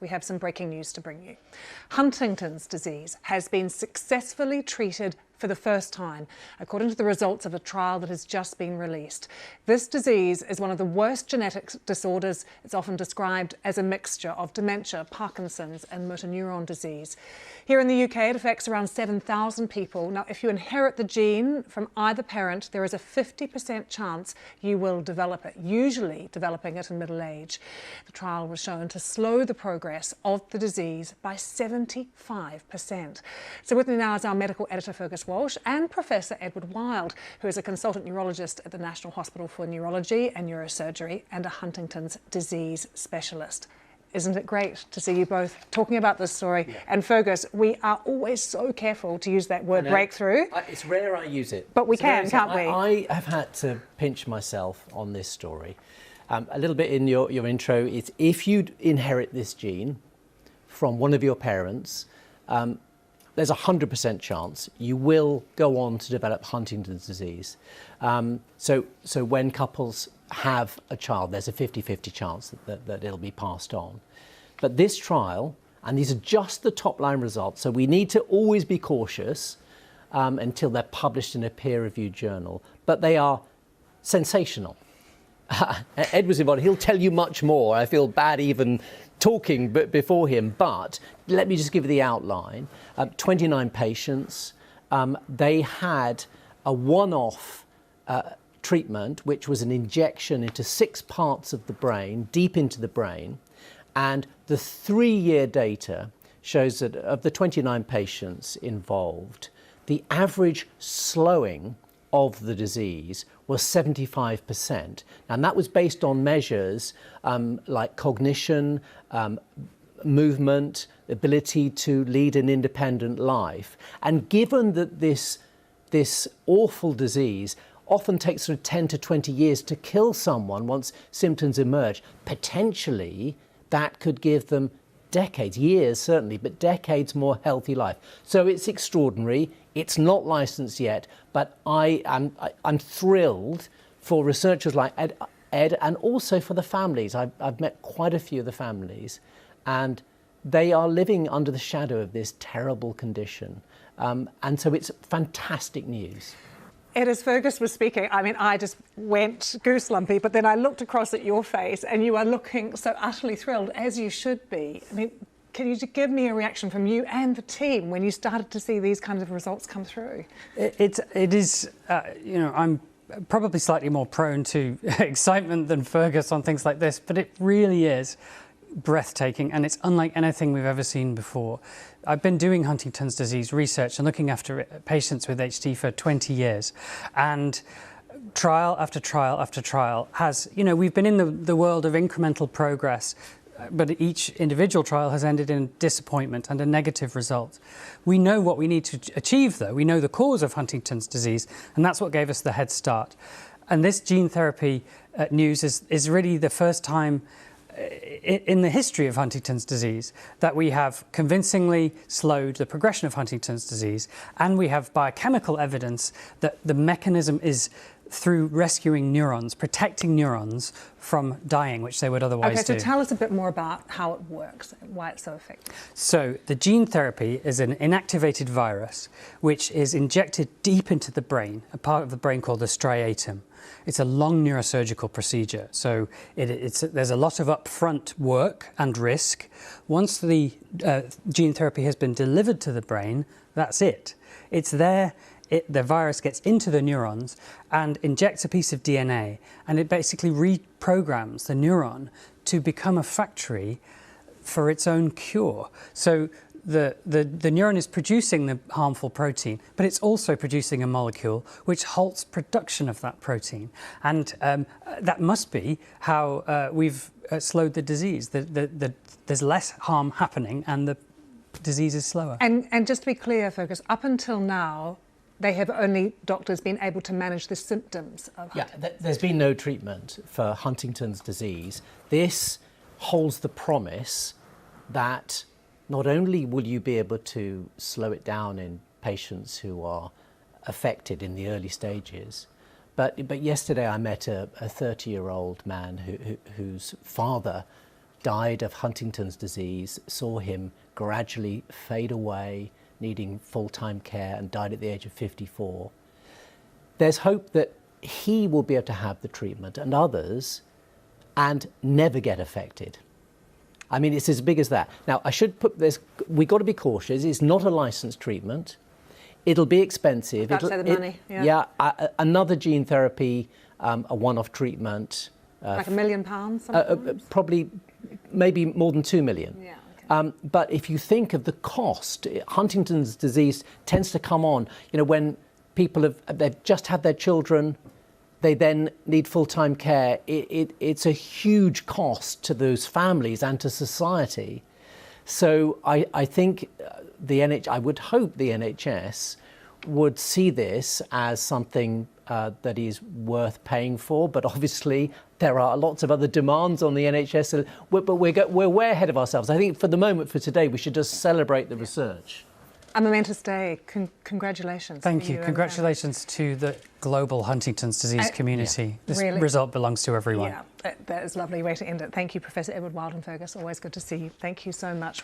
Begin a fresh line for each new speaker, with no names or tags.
We have some breaking news to bring you. Huntington's disease has been successfully treated for the first time, according to the results of a trial that has just been released. This disease is one of the worst genetic disorders. It's often described as a mixture of dementia, Parkinson's and motor neuron disease. Here in the UK, it affects around 7,000 people. Now, if you inherit the gene from either parent, there is a 50% chance you will develop it, usually developing it in middle age. The trial was shown to slow the progress of the disease by 75%. So with me now is our medical editor, Fergus Walsh, and Professor Edward Wild, who is a consultant neurologist at the National Hospital for Neurology and Neurosurgery and a Huntington's disease specialist. Isn't it great to see you both talking about this story? Yeah. And Fergus, we are always so careful to use that word breakthrough.
It's rare I use it.
But we can't we?
I have had to pinch myself on this story. A little bit in your intro, it's if you inherit this gene from one of your parents, there's a 100% chance you will go on to develop Huntington's disease. So when couples have a child, there's a 50-50 chance that it'll be passed on. But this trial, and these are just the top line results, so we need to always be cautious until they're published in a peer-reviewed journal, but they are sensational. Ed was involved, he'll tell you much more. I feel bad even talking before him, but let me just give you the outline. 29 patients, they had a one-off treatment, which was an injection into 6 parts of the brain, deep into the brain, and the 3-year data shows that of the 29 patients involved, the average slowing of the disease was 75%. And that was based on measures like cognition, movement, ability to lead an independent life. And given that this awful disease often takes sort of 10 to 20 years to kill someone once symptoms emerge, potentially that could give them decades, years certainly, but decades more healthy life. So it's extraordinary. It's not licensed yet, but I'm thrilled for researchers like Ed and also for the families. I've met quite a few of the families, and they are living under the shadow of this terrible condition. And so it's fantastic news.
Ed, as Fergus was speaking, I mean, I just went goose-lumpy, but then I looked across at your face and you are looking so utterly thrilled, as you should be. I mean, can you just give me a reaction from you and the team when you started to see these kinds of results come through?
It is, you know, I'm probably slightly more prone to excitement than Fergus on things like this, but it really is breathtaking, and it's unlike anything we've ever seen before. I've been doing Huntington's disease research and looking after patients with HT for 20 years, and trial after trial after trial has, you know, we've been in the world of incremental progress, but each individual trial has ended in disappointment and a negative result. We know what we need to achieve, though. We know the cause of Huntington's disease, and that's what gave us the head start. And this gene therapy news is really the first time in the history of Huntington's disease that we have convincingly slowed the progression of Huntington's disease, and we have biochemical evidence that the mechanism is through rescuing neurons, protecting neurons from dying, which they would otherwise do.
Okay, so tell us a bit more about how it works, why it's so effective.
So the gene therapy is an inactivated virus which is injected deep into the brain, a part of the brain called the striatum. It's a long neurosurgical procedure, so there's a lot of upfront work and risk. Once the gene therapy has been delivered to the brain, that's it. It's there. The virus gets into the neurons and injects a piece of DNA, and it basically reprograms the neuron to become a factory for its own cure. So the neuron is producing the harmful protein, but it's also producing a molecule which halts production of that protein. And that must be how we've slowed the disease. There's less harm happening and the disease is slower.
And just to be clear, Fergus, up until now, doctors been able to manage the symptoms of Huntington's?
Yeah, there's been no treatment for Huntington's disease. This holds the promise that not only will you be able to slow it down in patients who are affected in the early stages, but yesterday I met a 30-year-old man whose father died of Huntington's disease, saw him gradually fade away, needing full-time care, and died at the age of 54. There's hope that he will be able to have the treatment and others and never get affected. I mean, it's as big as that. Now, I should put this, we've got to be cautious. It's not a licensed treatment. It'll be expensive.
That's the money, yeah.
Another gene therapy, a one-off treatment.
Like £1 million sometimes?
Probably, maybe more than 2 million.
Yeah, okay.
But if you think of the cost, Huntington's disease tends to come on, you know, when people they've just had their children, they then need full-time care. It's a huge cost to those families and to society. So I think I would hope the NHS would see this as something that is worth paying for, but obviously there are lots of other demands on the NHS, but we're way ahead of ourselves. I think for the moment, for today, we should just celebrate the research.
A momentous day. Congratulations.
Thank you. Congratulations to the global Huntington's disease community. This result belongs to everyone.
Yeah, that is a lovely way to end it. Thank you, Professor Edward Wilden-Fergus. Always good to see you. Thank you so much.